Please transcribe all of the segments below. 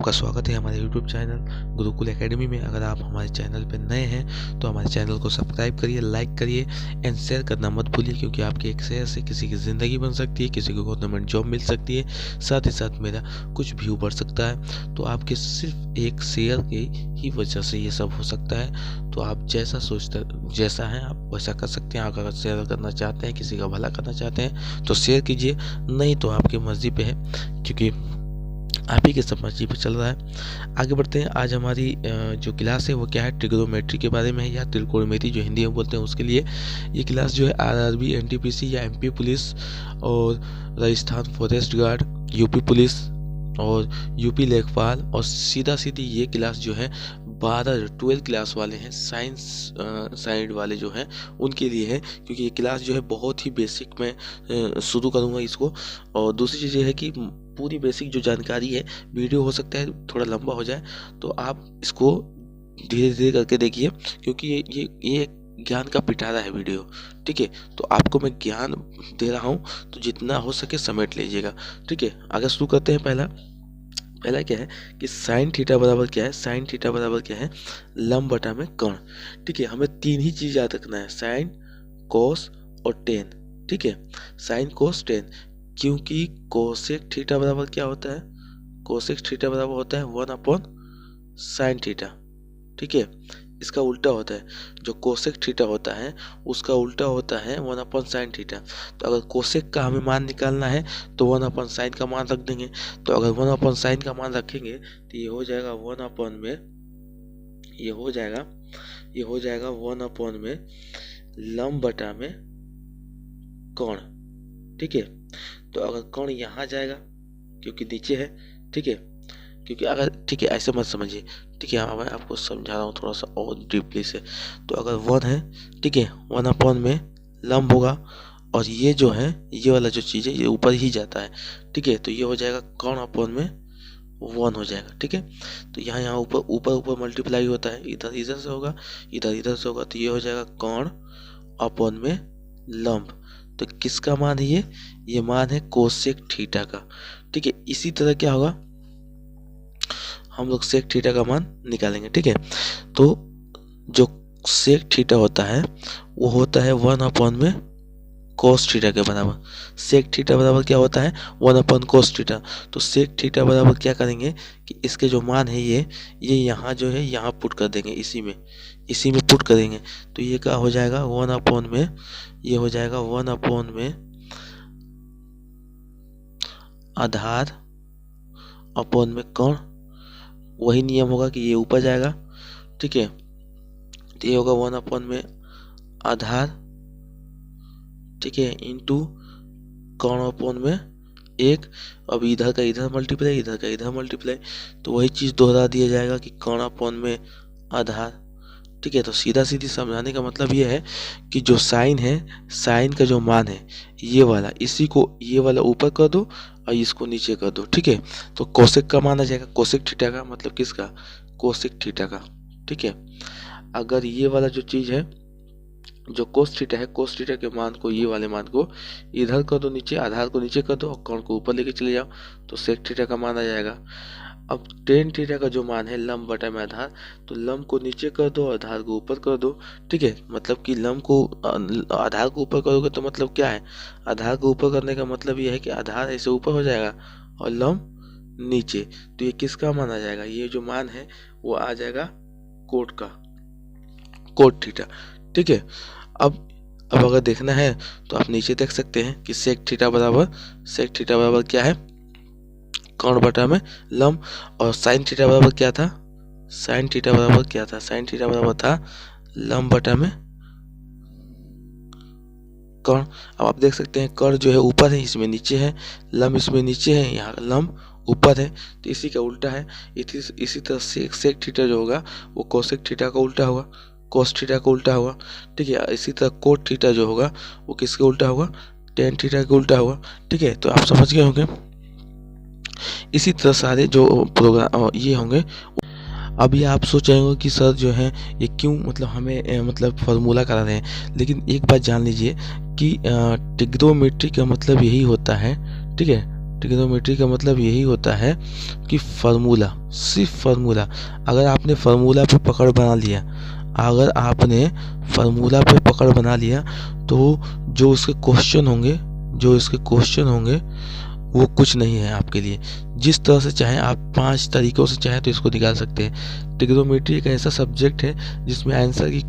आपका स्वागत है हमारे YouTube चैनल गुरुकुल एकेडमी में। अगर आप हमारे चैनल पर नए हैं तो हमारे चैनल को सब्सक्राइब करिए, लाइक करिए एंड शेयर करना मत भूलिए, क्योंकि आपके एक शेयर से किसी की ज़िंदगी बन सकती है, किसी को गवर्नमेंट जॉब मिल सकती है, साथ ही साथ मेरा कुछ व्यू बढ़ सकता है। तो आपके सिर्फ एक शेयर की ही वजह से ये सब हो सकता है। तो आप जैसा है आप वैसा कर सकते हैं। अगर शेयर करना चाहते हैं, किसी का भला करना चाहते हैं तो शेयर कीजिए, नहीं तो आपकी मर्जी पे है, क्योंकि आप ही के सब मर्जी पे चल रहा है। आगे बढ़ते हैं। आज हमारी जो क्लास है वो क्या है, ट्रिग्नोमेट्री के बारे में है, या त्रिकोणमिति जो हिंदी में बोलते हैं उसके लिए। ये क्लास जो है आरआरबी, एनटीपीसी या एमपी पुलिस और Rajasthan forest guard, UP police और यूपी लेखपाल और सीधा सीधी ये क्लास जो है 12 क्लास वाले हैं, साइंस साइड वाले जो हैं उनके लिए है, क्योंकि ये क्लास जो है बहुत ही बेसिक में शुरू करूँगा इसको। और दूसरी चीज़ ये है कि पूरी बेसिक जो जानकारी है, वीडियो हो सकता है थोड़ा लंबा हो जाए, तो आप इसको धीरे धीरे करके देखिए, क्योंकि ये ज्ञान का पिटारा है वीडियो। ठीक है, तो आपको मैं ज्ञान दे रहा हूँ, तो जितना हो सके समेट लीजिएगा। ठीक है, आगे शुरू करते हैं। पहला क्या है कि साइन थीटा बराबर क्या है। साइन थीटा बराबर क्या है, लंब बटा में कर्ण। ठीक है, हमें तीन ही चीज याद रखना है, साइन, कोस और टेन। ठीक है, साइन, कोस, टेन, क्योंकि कोसेक थीटा बराबर क्या होता है, कोसेक थीटा बराबर होता है 1/sin थीटा। ठीक है, इसका उल्टा होता है, जो कोसेक थीटा होता है उसका उल्टा होता है 1/sin थीटा। तो अगर कोसेक का हमें मान निकालना है तो 1/sin का मान रख देंगे। तो अगर 1/sin का मान रखेंगे तो ये हो जाएगा 1 में, ये हो जाएगा 1 में लंब बटा में कर्ण। ठीक है, तो अगर कर्ण यहाँ जाएगा क्योंकि नीचे है, ठीक है, क्योंकि अगर, ठीक है, ऐसे मत समझिए, ठीक है, मैं आपको समझा रहा हूँ थोड़ा सा और डीपली से। तो अगर 1 है, ठीक है, 1 में लंब होगा, और ये जो है, ये वाला जो चीज़ है ये ऊपर ही जाता है। ठीक है, तो ये हो जाएगा कर्ण में 1 हो जाएगा। ठीक है, तो यहाँ ऊपर मल्टीप्लाई होता है, इधर से होगा, इधर से होगा, तो ये हो जाएगा कर्ण में लंब। तो किसका मान है ये मान है कोसेक थीटा का। ठीक है, इसी तरह क्या होगा, हम लोग सेक थीटा का मान निकालेंगे। ठीक है, तो जो सेक थीटा होता है वो होता है 1 में कोस थीटा के बराबर। सेक थीटा बराबर क्या होता है, 1 कोस थीटा। तो सेक थीटा बराबर क्या करेंगे कि इसके जो मान है ये यहाँ जो है यहाँ पुट कर देंगे, इसी में पुट करेंगे। तो ये क्या हो जाएगा 1 में, ये हो जाएगा 1 में आधार अपॉन में कर्ण। वही नियम होगा कि ये ऊपर जाएगा। ठीक है, तो ये होगा 1 में आधार, ठीक है, इंटू कर्ण में 1। अब इधर का इधर मल्टीप्लाई, इधर का इधर मल्टीप्लाई, तो वही चीज़ दोहरा दिया जाएगा कि कर्ण में आधार। ठीक है, तो सीधा सीधी समझाने का मतलब ये है कि जो साइन है, साइन का जो मान है ये वाला, इसी को ये वाला ऊपर कर दो और इसको नीचे कर दो। ठीक है, तो कोसेक का मान आ जाएगा, कोसेक थीटा का मतलब किसका, कोसेक थीटा का। ठीक है, अगर ये वाला जो चीज़ है, जो कोस थीटा है, कोस थीटा के मान को, ये वाले मान को इधर कर दो नीचे, आधार को नीचे कर दो और कर्ण को ऊपर लेके चले जाओ, तो सेक थीटा का मान आ जाएगा। अब टेन थीटा का जो मान है लंब बटा में आधार, तो लंब को नीचे कर दो, आधार को ऊपर कर दो। ठीक है, मतलब कि लंब को आधार को ऊपर करोगे तो मतलब क्या है, आधार को ऊपर करने का मतलब ये है कि आधार ऐसे ऊपर हो जाएगा और लंब नीचे। तो ये किसका मान आ जाएगा, ये जो मान है वो आ जाएगा कोट का, कोट थीटा। ठीक है, अब अगर देखना है तो आप नीचे देख सकते हैं कि सेक थीटा बराबर क्या है, कर्ण बटा में लंब। और साइन थीटा बराबर क्या था, साइन थीटा बराबर था लंब बटा में कर्ण। अब आप देख सकते हैं कर्ण जो है ऊपर है, इसमें नीचे है, लंब इसमें नीचे है, यहाँ लंब ऊपर है, तो इसी का उल्टा है। इसी तरह सेक थीटा जो होगा वो कोसेक थीटा का उल्टा होगा, कोस थीटा का उल्टा होगा। ठीक है, इसी तरह कोट थीटा जो होगा वो किसके उल्टा होगा, टेन थीटा का उल्टा होगा। ठीक है, तो आप समझ गए होंगे। इसी तरह सारे जो प्रोग्राम ये होंगे। अभी आप सोच रहे हो कि सर जो है ये क्यों, मतलब हमें मतलब फार्मूला करा रहे हैं, लेकिन एक बात जान लीजिए कि ट्रिग्नोमेट्री का मतलब यही होता है। ठीक है, ट्रिग्नोमेट्री का मतलब यही होता है कि फार्मूला, सिर्फ फार्मूला। अगर आपने फार्मूला पे पकड़ बना लिया, अगर आपने फार्मूला पे पकड़ बना लिया तो जो उसके क्वेश्चन होंगे, जो इसके क्वेश्चन होंगे वो कुछ नहीं है आपके लिए। जिस तरह से चाहें आप 5 तरीकों से चाहें तो इसको निकाल सकते हैं। ट्रिग्नोमेट्री एक ऐसा सब्जेक्ट है जिसमें आंसर की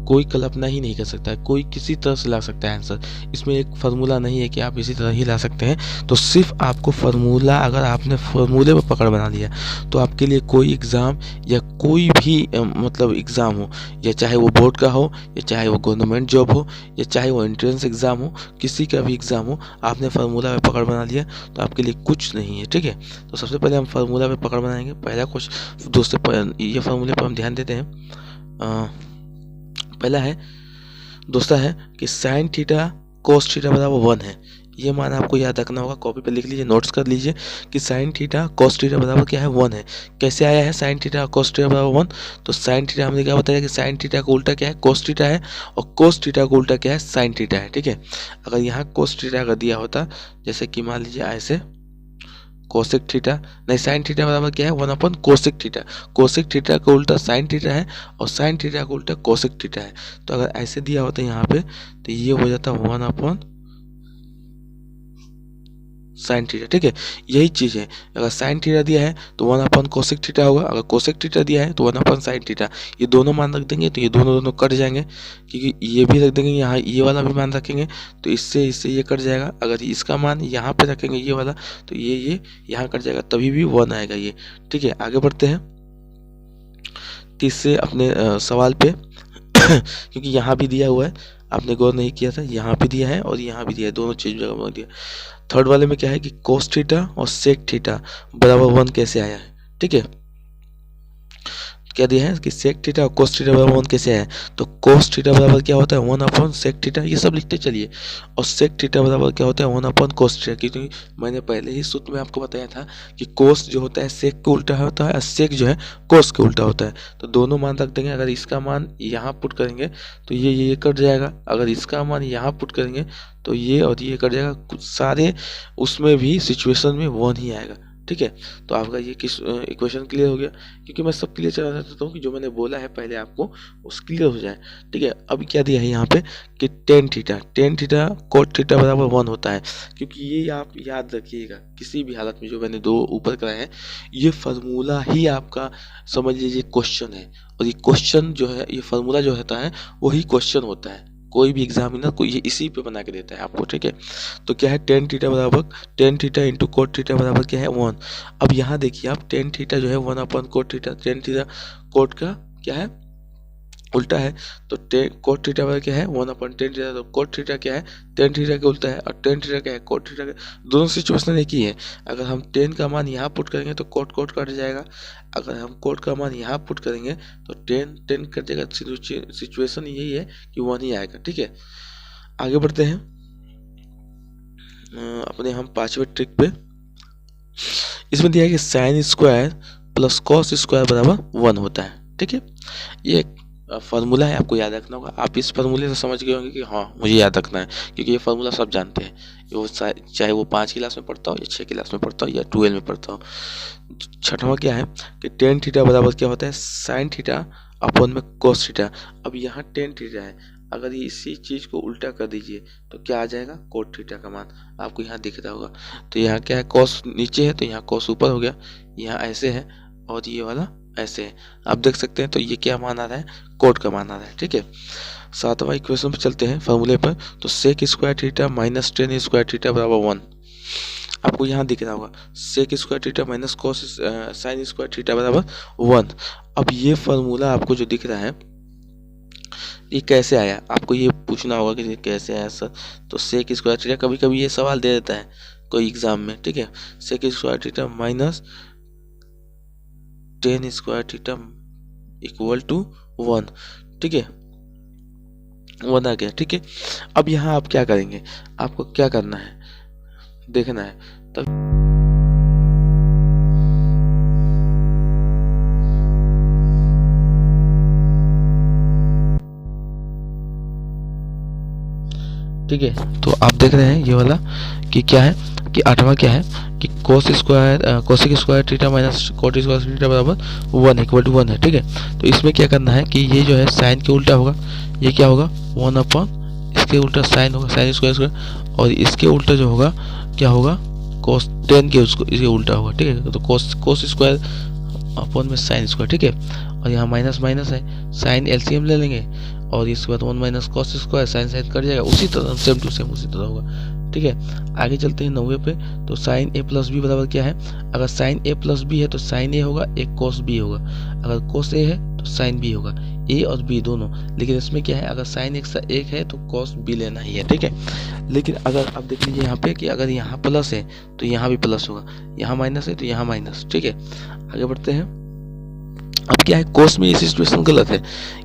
कोई कल्पना ही नहीं कर सकता है, कोई किसी तरह से ला सकता है आंसर। इसमें एक फार्मूला नहीं है कि आप इसी तरह ही ला सकते हैं। तो सिर्फ आपको फार्मूला, अगर आपने फार्मूले पर पकड़ बना लिया तो आपके लिए कोई एग्ज़ाम या कोई भी मतलब एग्ज़ाम हो, या चाहे वो बोर्ड का हो, या चाहे वो गवर्नमेंट जॉब हो, या चाहे वो एंट्रेंस एग्ज़ाम हो, किसी का भी एग्ज़ाम हो, आपने फार्मूला पे पकड़ बना लिया तो आपके लिए कुछ नहीं है। ठीक है, तो सबसे पहले हम फार्मूला पे पकड़ बनाएंगे। पहला क्वेश्चन दोस्तों, ये फार्मूले पर हम ध्यान देते हैं। पहला है दोस्तों है कि साइन थीटा कोस थीटा बराबर 1 है। ये मान आपको याद रखना होगा, कॉपी पे लिख लीजिए, नोट्स कर लीजिए कि साइन थीटा कोस थीटा बराबर क्या है, 1 है। कैसे आया है साइन थीटा कोस थीटा बराबर 1? तो साइन थीटा हमने क्या बताया कि साइन थीटा का उल्टा क्या है, कोस थीटा है, और कोस थीटा का उल्टा क्या है, साइन थीटा है। ठीक है, अगर यहाँ कोस थीटा का दिया होता, जैसे कि मान लीजिए ऐसे कोसेक थीटा, नहीं साइन थीटा बराबर क्या है, 1 अपन कोसेक थीटा। कोसेक थीटा का उल्टा साइन थीटा है और साइन थीटा का उल्टा कोसेक थीटा है। तो अगर ऐसे दिया होता यहाँ पे तो ये हो जाता 1 अपन साइन थीटा। ठीक है, यही चीज़ है, अगर साइन थीटा दिया है तो 1 अपन कोसेक थीटा होगा, अगर कोसेक थीटा दिया है तो 1 अपन साइन थीटा। ये दोनों मान रख देंगे तो ये दोनों कट जाएंगे, क्योंकि ये भी रख देंगे यहाँ, ये वाला भी मान रखेंगे तो इससे ये कट जाएगा। अगर इसका मान यहाँ पे रखेंगे ये वाला तो ये यहाँ कट जाएगा, तभी भी 1 आएगा ये। ठीक है, आगे बढ़ते हैं तीसरे अपने सवाल पे क्योंकि यहाँ भी दिया हुआ है, आपने गौर नहीं किया था, यहाँ भी दिया है और यहाँ भी दिया है, दोनों चीज जगह दिया। थर्ड वाले में क्या है कि कोस थीटा और सेक थीटा बराबर 1 कैसे आया है। ठीक है, क्या दिया है कि सेक थीटा और कोस थीटा बराबर 1 कैसे आया है। तो कोस थीटा बराबर क्या होता है, 1 अपॉन सेक थीटा, ये सब लिखते चलिए। और सेक थीटा बराबर क्या होता है, 1 अपॉन कोस थीटा, क्योंकि मैंने पहले ही सूत्र में आपको बताया था कि कोस जो होता है सेक के उल्टा होता है और सेक जो है कोस के उल्टा होता है। तो दोनों मान रख देंगे, अगर इसका मान यहाँ पुट करेंगे तो ये कट जाएगा, अगर इसका मान यहाँ पुट करेंगे तो ये और ये कट जाएगा, कुछ सारे उसमें भी सिचुएशन में 1 ही आएगा। ठीक है, तो आपका ये किस इक्वेशन क्लियर हो गया, क्योंकि मैं सब क्लियर चलाना चाहता हूँ कि जो मैंने बोला है पहले आपको उस क्लियर हो जाए। ठीक है, अब क्या दिया है यहाँ पे कि टेन थीटा कोट थीटा बराबर 1 होता है, क्योंकि ये आप याद रखिएगा किसी भी हालत में, जो मैंने 2 ऊपर कराए हैं ये फार्मूला ही आपका समझ लीजिए क्वेश्चन है, और ये क्वेश्चन जो है, ये फार्मूला जो होता है वही क्वेश्चन होता है। कोई भी एग्जामिनर को ये इसी पे बना के देता है आपको। ठीक है, तो क्या है tan theta into cot theta बराबर क्या है 1। अब यहाँ देखिए आप, टेन थीटा जो है 1 अपन cot theta, ten theta cot का क्या है उल्टा है, तो कोट थीटा बराबर क्या है 1 अपन टेन थीटा, तो कोट थीटा क्या है टेन थीटा के उल्टा है, और टेन थीटा क्या है कोट थीटा का। दोनों सिचुएशन एक ही है, अगर हम टेन का मान यहाँ पुट करेंगे तो कोट कट जाएगा, अगर हम कोट का मान यहाँ पुट करेंगे तो टेन कट जाएगा। सिचुएशन यही है कि 1 ही आएगा। ठीक है, आगे बढ़ते हैं अपने हम 5वें ट्रिक पे। इसमें दिया है कि sine square plus cos square बराबर 1 होता है। ठीक है, ये फार्मूला है, आपको याद रखना होगा। आप इस फार्मूले से समझ गए होंगे कि हाँ मुझे याद रखना है, क्योंकि ये फार्मूला सब जानते हैं, वो चाहे वो 5 क्लास में पढ़ता हो या 6 क्लास में पढ़ता हो या 12 में पढ़ता हो। छठवां क्या है कि टेन थीटा बराबर क्या होता है, साइन थीटा अपॉन में कोस थीटा। अब यहाँ टेन थीटा है, अगर इसी चीज़ को उल्टा कर दीजिए तो क्या आ जाएगा, कोट थीटा का मान आपको यहाँ दिख रहा होगा। तो यहाँ क्या है, कॉस नीचे है तो यहाँ कॉस ऊपर हो गया, यहाँ ऐसे है और ये वाला ऐसे है, आप देख सकते हैं। तो ये क्या मान आ रहा है, कोट का मान आ रहा है। ठीक है, 7वां इक्वेशन पे चलते हैं फार्मूले पर। तो sec square theta minus tan square theta बराबर 1, आपको यहाँ दिख रहा होगा sec square theta minus cos sine square theta बराबर 1। अब ये फार्मूला आपको जो दिख रहा है ये कैसे आया, आपको ये पूछना होगा कि कैसे आया सर। तो सेक स्क्वायर थीटा, कभी कभी ये सवाल दे देता है कोई एग्जाम में। ठीक है, sec square theta minus tan square theta equal to 1। ठीक है, 1 आ गया। ठीक है, अब यहाँ आप क्या करेंगे, आपको क्या करना है देखना है तब। ठीक है, तो आप देख रहे हैं ये वाला कि क्या है कि 8वां क्या है कि cosec square theta minus cot square theta बराबर 1 इक्वल टू 1 है। ठीक है, तो इसमें क्या करना है कि ये जो है साइन के उल्टा होगा, ये क्या होगा 1 अपॉन इसके उल्टा साइन होगा, साइन स्क्वायर, और इसके उल्टा जो होगा क्या होगा कोस टेन के उसको इसके उल्टा होगा। ठीक है, तो कोस स्क्वायर अपॉन में साइन स्क्वायर। ठीक है, और यहाँ माइनस माइनस है, साइन एलसीएम ले लेंगे और इसके बाद 1 minus cos square, sine sine कट जाएगा, उसी तरह सेम टू सेम उसी तरह होगा। ठीक है, आगे चलते हैं 9वें पे। तो साइन ए प्लस बी बराबर क्या है, अगर साइन ए प्लस बी है तो साइन ए होगा, एक कोस बी होगा, अगर कोस ए है तो साइन बी होगा, ए और बी दोनों। लेकिन इसमें क्या है, अगर साइन एक है तो कॉस बी लेना ही है। ठीक है, लेकिन अगर आप देख लीजिए यहाँ पे कि अगर यहाँ प्लस है तो यहाँ भी प्लस होगा, यहाँ माइनस है तो यहाँ माइनस। ठीक है, आगे बढ़ते हैं। अब क्या है, कोस में ये सिचुएशन गलत है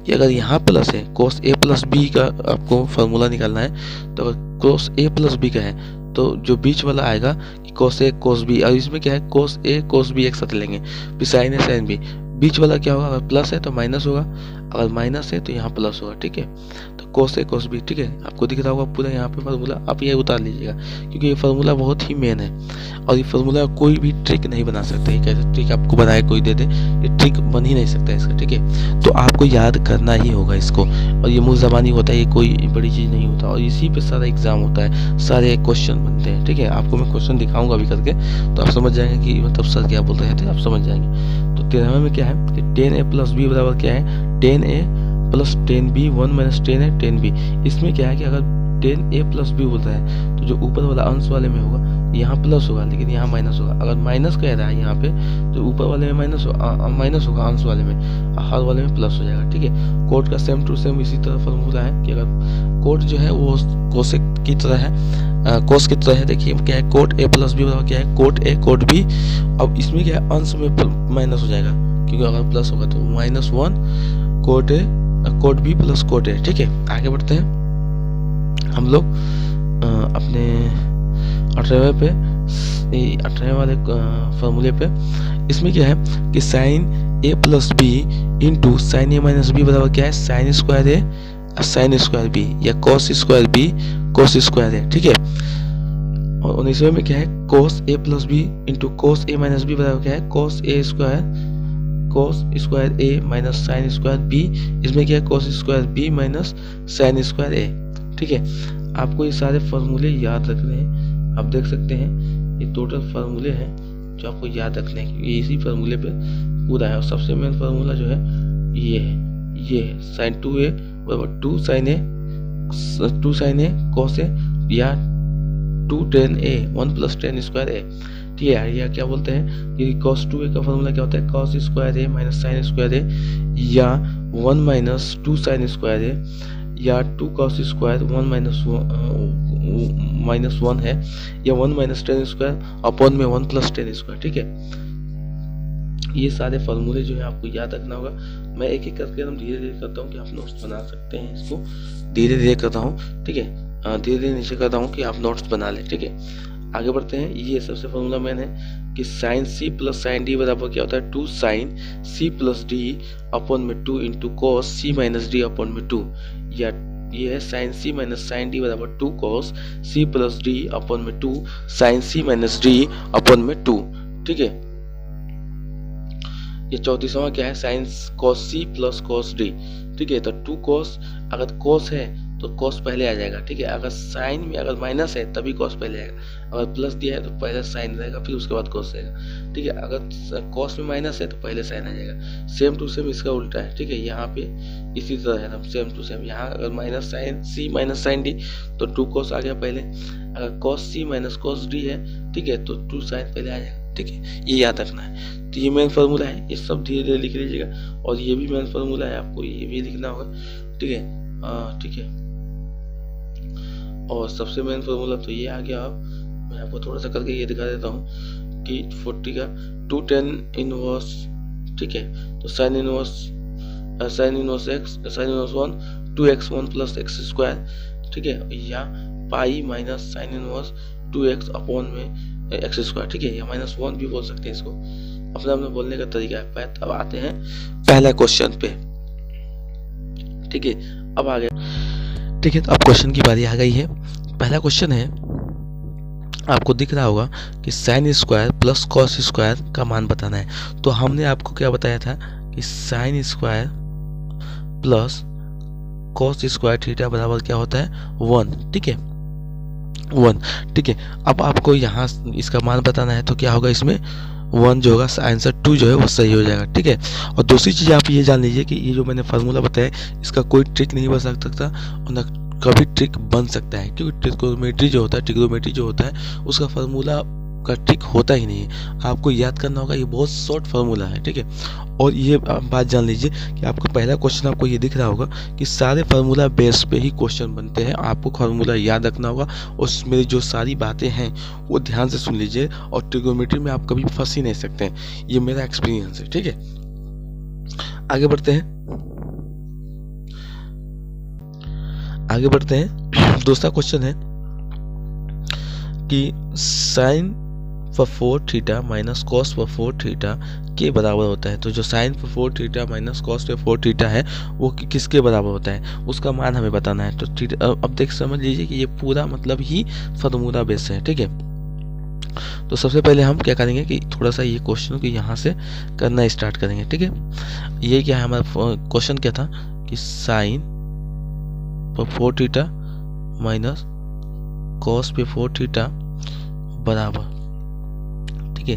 कि अगर यहाँ प्लस है, कोस ए प्लस बी का आपको फार्मूला निकालना है, तो अगर कोस ए प्लस बी का है तो जो बीच वाला आएगा कि कोस ए कोस बी, और इसमें क्या है कोस ए कोस बी एक साथ लेंगे, फिर साइन ए साइन बी, बीच वाला क्या होगा, अगर प्लस है तो माइनस होगा, अगर माइनस है तो यहाँ प्लस होगा। ठीक है, तो कोस ए कोस बी। ठीक है, आपको दिख रहा होगा पूरा यहाँ पे फार्मूला, आप ये उतार लीजिएगा क्योंकि ये फार्मूला बहुत ही मेन है और ये फार्मूला कोई भी ट्रिक नहीं बना सकता है। कैसे ट्रिक आपको बनाए कोई दे दे, ये ट्रिक बन ही नहीं सकता इसका। ठीक है, तो आपको याद करना ही होगा इसको, और ये मुँह ज़बानी होता है, ये कोई बड़ी चीज़ नहीं होता, और इसी पे सारा एग्जाम होता है, सारे क्वेश्चन बनते हैं। ठीक है, आपको मैं क्वेश्चन दिखाऊंगा अभी करके, तो आप समझ जाएंगे कि मतलब सर क्या बोल रहे थे, आप समझ जाएंगे। तो 13वें में क्या है कि 10a प्लस बी बराबर क्या है 10a प्लस 10b, 1 माइनस 10 है 10b। इसमें क्या है कि अगर 10a प्लस बी बोलता है तो जो ऊपर वाला अंश वाले में होगा यहाँ प्लस होगा, लेकिन यहाँ माइनस होगा। अगर माइनस कह रहा है यहाँ पे तो ऊपर वाले में माइनस होगा, अंश वाले में, हर वाले में प्लस हो जाएगा। ठीक है, कोट का सेम टू सेम इसी तरह फॉर्मूला है कि अगर कोट जो है वो कोसेक की तरह है, कोस की तरह है। देखिए क्या है, कोट ए प्लस बी बराबर क्या है कोट ए कोट बी। अब इसमें क्या है, अंश में माइनस हो जाएगा क्योंकि अगर प्लस होगा तो -1 cot A cot B plus cot A. ठीक है, आगे बढ़ते हैं हम लोग अपने 18वें पे, 18वें वाले फॉर्मूले पे। इसमें क्या है कि sine A plus B into sine A minus B बराबर क्या है sine square A sine square B, या cos square B cos square A. ठीक है, और 19वें में क्या है cos A plus B into cos A minus B बराबर क्या है cos square A minus sine square B. इसमें क्या है cos square B minus sine square A. ठीक है, आपको ये सारे फार्मूले याद रखने हैं। आप देख सकते हैं ये टोटल फार्मूले हैं जो आपको याद रखने हैं, ये इसी फार्मूले पे पूरा है। और सबसे मेन फार्मूला जो है ये है साइन 2a बराबर 2 साइन ए कॉस ए, या 2 tan a 1 plus tan square A. ठीक है, या क्या बोलते हैं कि cos 2a का फार्मूला क्या होता है cos square A minus sine square ए, या 1 माइनस 2 साइन स्क्वायर ए, या 2 cos स्क्वायर 1 माइनस 1 है, या 1 माइनस tan स्क्वायर अपॉन में 1 प्लस tan स्क्वायर। ठीक है, ये सारे फार्मूले जो है आपको याद रखना होगा। मैं एक एक करके एकदम धीरे धीरे करता हूँ कि आप नोट्स बना सकते हैं, इसको धीरे धीरे करता हूँ। ठीक है, धीरे धीरे नीचे करता हूँ कि आप नोट्स बना लें। ठीक है, आगे बढ़ते हैं। ये सबसे फार्मूला मैन है कि sine C plus sine D बराबर क्या होता है 2 sine C plus D upon में 2 into cos C minus D upon में 2, या ये है sine C minus sine D बराबर 2 cos C plus D upon में 2 sine C minus D upon में 2। ठीक है, ये 34वां क्या है sine cos C plus cos D. ठीक है, तो 2 कॉस, अगर कॉस है तो कॉस पहले आ जाएगा। ठीक है, अगर साइन में अगर माइनस है तभी कॉस पहले आएगा, अगर प्लस दिया है तो पहले साइन रहेगा फिर उसके बाद कॉस आएगा। ठीक है, अगर कॉस में माइनस है तो पहले साइन आ जाएगा। सेम टू सेम इसका उल्टा है। ठीक है, यहाँ पे इसी तरह है ना, सेम टू सेम। यहाँ अगर minus sine C minus sine D तो 2 कॉस आ गया पहले, अगर cos C minus cos D है ठीक है तो 2 साइन पहले आ जाएगा। ठीक है, ये याद रखना है। तो ये मेन फार्मूला है, ये सब धीरे धीरे लिख लीजिएगा, और ये भी मेन फार्मूला है, आपको ये भी लिखना होगा। ठीक है, ठीक है, और सबसे मेन फार्मूला तो ये आ गया। अब मैं आपको थोड़ा सा करके ये दिखा देता हूँ कि 40 का 2 tan इनवर्स। ठीक है, तो sine inverse x sine inverse 1 2x 1 plus x square. ठीक है, या pi minus sine inverse 2x upon में एक्स स्क्वायर। ठीक है, या -1 भी बोल सकते हैं इसको, अपना अपना बोलने का तरीका है। अब आते हैं पहला क्वेश्चन पे। ठीक है, अब आ गया। ठीक है, तो अब क्वेश्चन की बारी आ गई है। पहला क्वेश्चन है आपको दिख रहा होगा कि sine square plus cos square का मान बताना है। तो हमने आपको क्या बताया था कि sine square plus cos square theta बराबर क्या होता है 1, ठीक है 1, ठीक है। अब आपको यहाँ इसका मान बताना है, तो क्या होगा इसमें 1 जो होगा आंसर 2 जो है वो सही हो जाएगा, ठीक है। और दूसरी चीज़ आप ये जान लीजिए कि ये जो मैंने फार्मूला बताया इसका कोई ट्रिक नहीं बन सकता और न कभी ट्रिक बन सकता है, क्योंकि ट्रिग्नोमेट्री जो होता है उसका फार्मूला का ट्रिक होता ही नहीं है। आपको याद करना होगा, ये बहुत शॉर्ट फार्मूला है, ठीक है। और ये बात जान लीजिए कि आपका पहला क्वेश्चन आपको ये दिख रहा होगा कि सारे फार्मूला बेस पे ही क्वेश्चन बनते हैं। आपको फार्मूला याद रखना होगा, उसमें जो सारी बातें हैं वो ध्यान से सुन लीजिए, और ट्रिग्नोमेट्री में आप कभी फंस ही नहीं सकते हैं। ये मेरा एक्सपीरियंस है, ठीक है। आगे बढ़ते हैं। दूसरा क्वेश्चन है कि साइन पर 4 थीटा माइनस कॉस पर 4 थीटा के बराबर होता है। तो जो साइन पर 4 थीटा माइनस कॉस पे 4 थीटा है वो किसके बराबर होता है, उसका मान हमें बताना है। तो अब देख समझ लीजिए कि ये पूरा मतलब ही फार्मूला बेस है, ठीक है। तो सबसे पहले हम क्या करेंगे कि थोड़ा सा ये क्वेश्चन को यहाँ से करना स्टार्ट करेंगे, ठीक है। ये क्या है, हमारा क्वेश्चन क्या था कि साइन पर 4 थीटा माइनस कॉस पे 4 थीटा बराबर, ठीक है।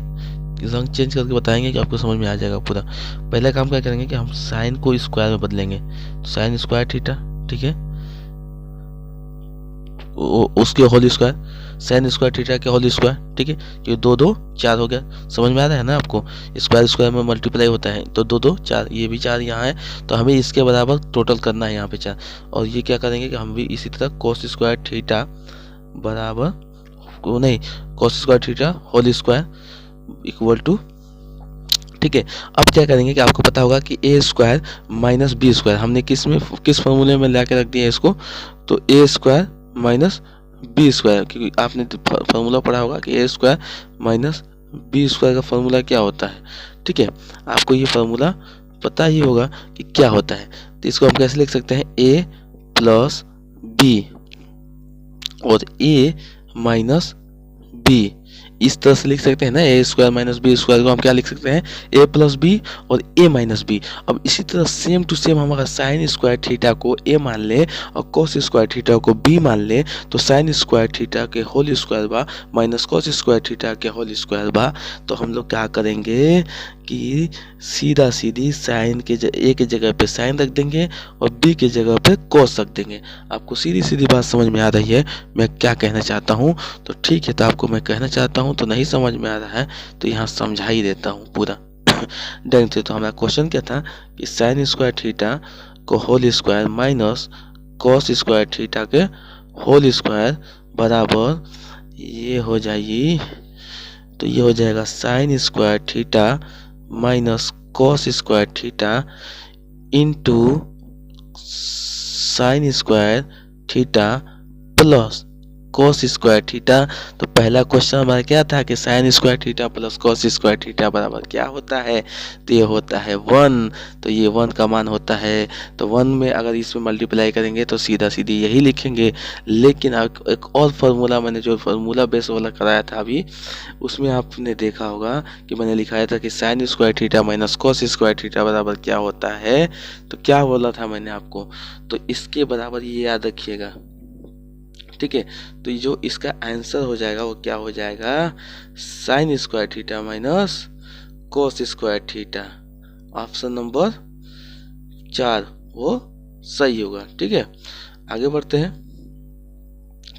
रंग चेंज करके बताएंगे कि आपको समझ में आ जाएगा पूरा। पहला काम क्या करेंगे कि हम साइन को स्क्वायर में बदलेंगे, तो साइन स्क्वायर थीटा, ठीक है, उसके whole square, sine square theta के होल स्क्वायर, ठीक है। ये 2 2 4 हो गया, समझ में आ रहा है ना आपको। स्क्वायर स्क्वायर में मल्टीप्लाई होता है, तो 2 2 4, ये भी 4 यहाँ है, तो हमें इसके बराबर टोटल करना है यहाँ पे 4। और ये क्या करेंगे कि हम भी इसी तरह कोस स्क्वायर थीटा बराबर नहीं, cos square theta whole square equal to, ठीक है। अब क्या करेंगे कि आपको पता होगा कि ए स्क्वायर माइनस बी स्क्वायर हमने किस फॉर्मूले में ला के रख दिया है इसको, तो ए स्क्वायर माइनस बी स्क्वायर, क्योंकि आपने फार्मूला पढ़ा होगा कि ए स्क्वायर माइनस बी स्क्वायर का फार्मूला क्या होता है, ठीक है। आपको ये फार्मूला पता ही होगा कि क्या होता है। तो इसको हम कैसे लिख सकते हैं, ए प्लस बी और ए माइनस बी, इस तरह से लिख सकते हैं ना। ए स्क्वायर माइनस बी स्क्वायर को हम क्या लिख सकते हैं, ए प्लस बी और ए माइनस बी। अब इसी तरह सेम टू सेम हमारा साइन स्क्वायर थीटा को ए मान ले और कोस स्क्वायर थीटा को बी मान ले, तो साइन स्क्वायर थीटा के होल स्क्वायर बा माइनस कोस स्क्वायर थीटा के होल स्क्वायर बा। तो हम लोग क्या करेंगे कि सीधा सीधी साइन के ए के जगह पे साइन रख देंगे और बी के जगह पे कोस रख देंगे। आपको सीधी सीधी बात समझ में आ रही है मैं क्या कहना चाहता हूँ, तो ठीक है। तो आपको मैं कहना चाहता हूँ तो नहीं समझ में आ रहा है तो यहाँ समझा ही देता हूँ पूरा ढंग से। तो हमारा क्वेश्चन क्या था कि साइन स्क्वायर थीटा को whole square minus cos square theta के होल स्क्वायर बराबर ये हो जाएगी, तो ये हो जाएगा sine square theta minus cos square theta into sine square theta plus cos square theta. तो पहला क्वेश्चन हमारा क्या था कि sine square theta plus cos square theta बराबर क्या होता है, तो ये होता है 1। तो ये 1 का मान होता है, तो 1 में अगर इसमें मल्टीप्लाई करेंगे तो सीधा सीधी यही लिखेंगे। लेकिन एक और फार्मूला मैंने जो फार्मूला बेस वाला कराया था अभी, उसमें आपने देखा होगा कि मैंने लिखाया था कि sine square theta minus cos square theta बराबर क्या होता है। तो क्या बोला था मैंने आपको, तो इसके बराबर ये याद रखिएगा, ठीक है। तो जो इसका आंसर हो जाएगा वो क्या हो जाएगा, sine square theta minus cos square theta, option number 4 वो सही होगा, ठीक है। आगे बढ़ते हैं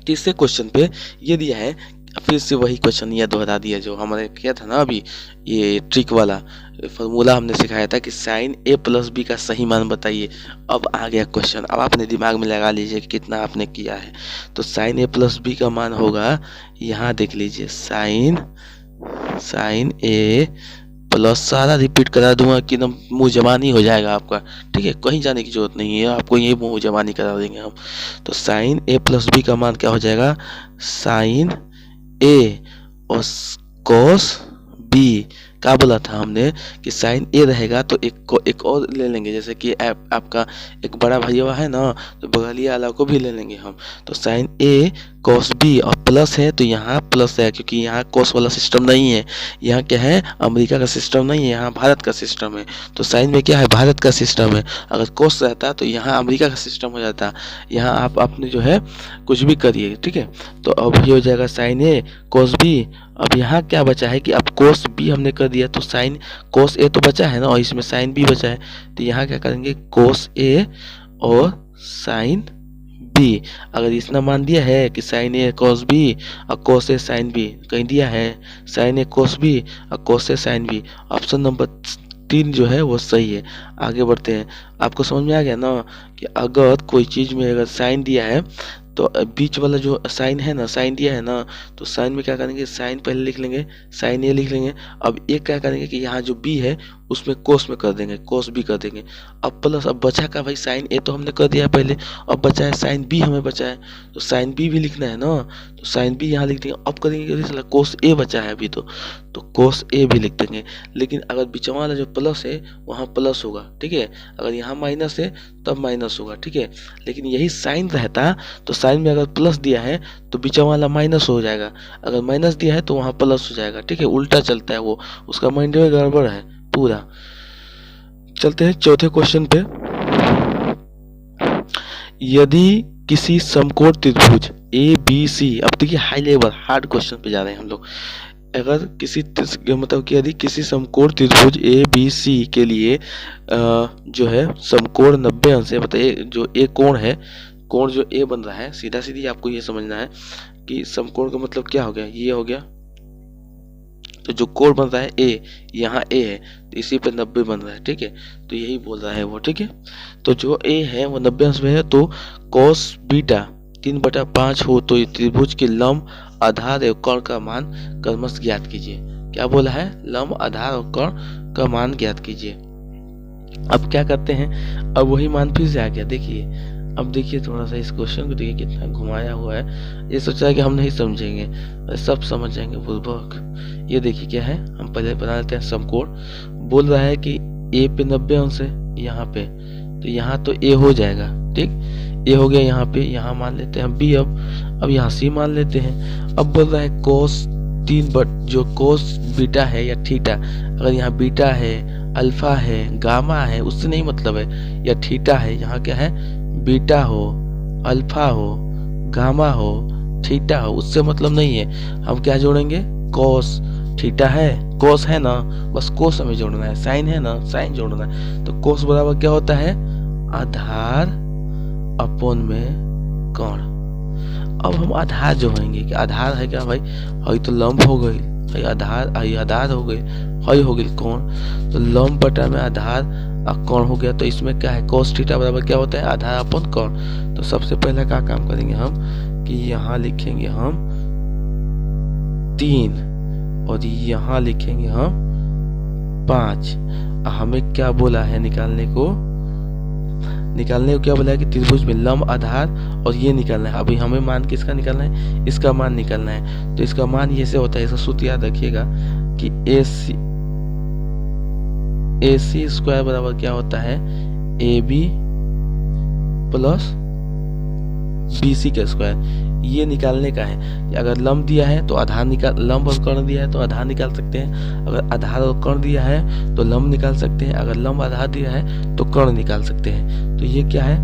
तीसरे क्वेश्चन पे। ये दिया है, फिर से वही क्वेश्चन यह दोहरा दिया जो हमारे किया था ना अभी, ये ट्रिक वाला फार्मूला हमने सिखाया था कि साइन ए प्लस बी का सही मान बताइए। अब आ गया क्वेश्चन, अब आपने दिमाग में लगा लीजिए कि कितना आपने किया है। तो साइन ए प्लस बी का मान होगा, यहाँ देख लीजिए, साइन ए प्लस, सारा रिपीट करा दूंगा कि एकदम मुँह जबानी हो जाएगा आपका, ठीक है। कहीं जाने की जरूरत नहीं है, आपको ये मुँह जबानी करा देंगे हम। तो साइन ए प्लस बी का मान क्या हो जाएगा, साइन ए और कोस बी। क्या बोला था हमने कि साइन ए रहेगा तो एक और ले लेंगे, जैसे कि आपका एक बड़ा भैया है ना, तो बगलिया वाला को भी ले लेंगे हम। तो साइन ए cos b और प्लस है तो यहाँ प्लस है, क्योंकि यहाँ cos वाला सिस्टम नहीं है, यहाँ क्या है अमेरिका का सिस्टम नहीं है, यहाँ भारत का सिस्टम है। तो साइन में क्या है भारत का सिस्टम है, अगर cos रहता तो यहाँ अमेरिका का सिस्टम हो जाता। यहाँ आप अपने जो है कुछ भी करिए, ठीक है। तो अब ये हो जाएगा साइन ए cos b। अब यहाँ क्या बचा है कि अब cos b हमने कर दिया तो साइन cos a तो बचा है ना, और इसमें साइन b बचा है, तो यहाँ क्या करेंगे cos a और साइन b। अगर इसना मान दिया है कि साइन ए cos b और cos a साइन b, कहीं दिया है साइन ए cos b और cos a sine b, option number 3 जो है वो सही है। आगे बढ़ते हैं। आपको समझ में आ गया ना कि अगर कोई चीज़ में अगर साइन दिया है तो बीच वाला जो साइन है ना, साइन दिया है ना, तो साइन में क्या करेंगे साइन पहले लिख लेंगे, साइन ए लिख लेंगे। अब एक क्या करेंगे कि यहाँ जो बी है उसमें कोस में कर देंगे, कोस बी कर देंगे। अब प्लस अब बचा का भाई साइन ए तो हमने कर दिया है पहले, अब बचा है साइन बी हमें बचा है, तो साइन बी भी लिखना है ना, तो साइन बी यहाँ लिख देंगे। अब करेंगे कोस ए बचा है अभी तो कोस ए भी लिख देंगे। लेकिन अगर बीचवा वाला जो प्लस है वहाँ प्लस होगा, ठीक है, अगर यहाँ माइनस है तब माइनस होगा, ठीक है। लेकिन यही साइन रहता तो साइन में अगर प्लस दिया है तो बीचवा वाला माइनस हो जाएगा, अगर माइनस दिया है तो वहाँ प्लस हो जाएगा, ठीक है, उल्टा चलता है वो, उसका माइंड में गड़बड़ है पूरा। चलते हैं चौथे क्वेश्चन पे। यदि किसी समकोण त्रिभुज ए बी सी, अब देखिए हाई लेवल हार्ड क्वेश्चन पे जा रहे हैं हम लोग। अगर किसी मतलब कि यदि किसी समकोण त्रिभुज ए बी सी के लिए जो है समकोण 90 अंश है, बताइए जो ए कोण है, कोण जो ए बन रहा है, सीधा सीधी आपको ये समझना है कि समकोण का मतलब क्या हो गया, ये हो गया, तो जो कोण बन रहा है ए, यहाँ ए है तो इसी पे 90 बन रहा है, ठीक है, तो यही बोल रहा है वो, ठीक है। तो जो ए है वो 90 अंश में है, तो cos बीटा 3/5 हो तो त्रिभुज के लंब आधार एवं कर्ण का मान क्रमशः ज्ञात कीजिए। क्या बोला है, लंब आधार और कर्ण का मान ज्ञात कीजिए। अब क्या करते हैं, अब वही मान फिर से आ गया, देखिए अब देखिए थोड़ा सा इस क्वेश्चन को देखिए कितना घुमाया हुआ है, ये सोचा है कि हम नहीं समझेंगे, सब समझ जाएंगे बुर्बक। ये देखिए क्या है, हम पहले बना लेते हैं समकोण। बोल रहा है कि ए पे 90 अंश है यहाँ पे, तो यहाँ तो ए हो जाएगा, ठीक, ए हो गया यहाँ पे, यहाँ मान लेते हैं बी, अब यहाँ सी मान लेते हैं। अब बोल रहा है cos 3 जो cos बीटा है या थीटा, अगर यहाँ बीटा है, अल्फा है, गामा है, उससे नहीं मतलब है, या थीटा है, यहाँ क्या है बीटा हो, अल्फा हो, गामा हो, थीटा हो, उससे मतलब नहीं है। हम क्या जोड़ेंगे, cos थीटा है, cos है ना, बस cos हमें जोड़ना है, साइन है ना, साइन जोड़ना है। तो cos बराबर क्या होता है, आधार अपॉन में कर्ण। अब हम आधार जोड़ेंगे कि आधार है क्या भाई, हई तो लंब हो गई, हई आधार हो गई, हई हो गई कोण, तो लंब बटा में आधार और कोण हो गया। तो इसमें क्या है, cos थीटा बराबर क्या होता है, आधार अपॉन कोण। तो सबसे पहले क्या काम करेंगे हम कि यहाँ लिखेंगे हम 3 और यहाँ लिखेंगे हम 5। हमें क्या बोला है निकालने को क्या बोला है कि त्रिभुज में लंब आधार और ये निकालना है। अभी हमें मान किसका निकालना है, इसका मान निकालना है। तो इसका मान ये से होता है, इसका सूत्र याद रखिएगा कि AC स्क्वायर बराबर क्या होता है, AB प्लस BC का स्क्वायर। ये निकालने का है, अगर लंब दिया है तो आधार लंब और कर्ण दिया है तो आधार निकाल सकते हैं, अगर आधार और कर्ण दिया है तो लंब निकाल सकते हैं, अगर लंब आधार दिया है तो कर्ण निकाल सकते हैं। तो ये क्या है,